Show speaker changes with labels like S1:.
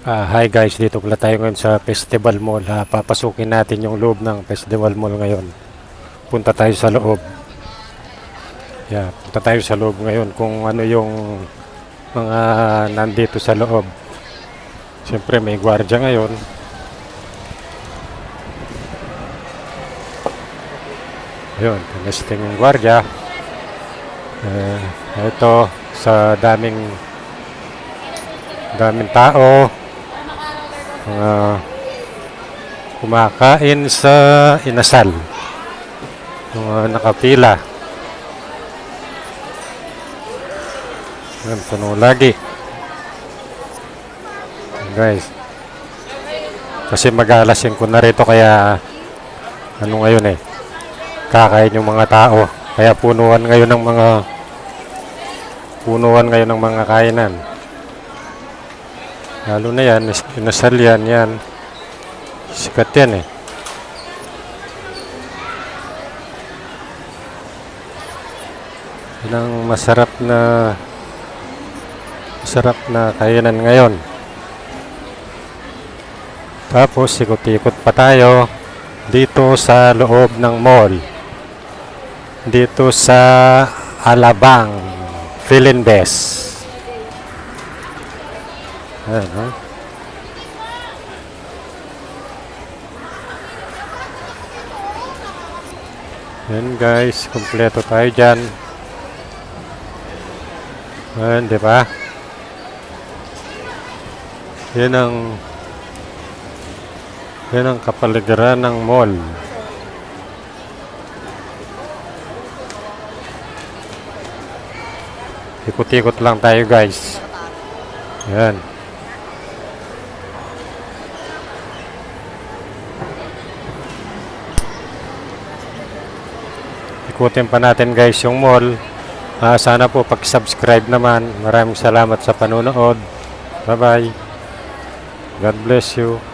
S1: Hi guys, dito pala tayo ngayon sa Festival Mall. Papasukin natin yung loob ng Festival Mall ngayon. Punta tayo sa loob. Punta tayo sa loob ngayon kung ano yung mga nandito sa loob. Siyempre may gwardiya ngayon. Ayun, tinesting yung gwardiya. Ito, sa daming tao. Kumakain sa inasal, nakapila. Yan, puno lagi guys, kasi mag-aalasin ko na rito, kaya ngayon kakain yung mga tao, kaya punuan ngayon ng mga kainan. Lalo na yan, inasal yan. Sikat yan Yan ang masarap na kainan ngayon. Tapos ikot-ikot pa tayo dito sa loob ng mall. Dito sa Alabang Philinbes. Ayan, Yan guys, kumpleto tayo dyan. Ayan, diba? Yan ang kapaligiran ng mall. Ikot-ikot lang tayo guys. Yan. Ikutin pa natin guys yung mall. Sana po pag-subscribe naman. Maraming salamat sa panonood. Bye bye. God bless you.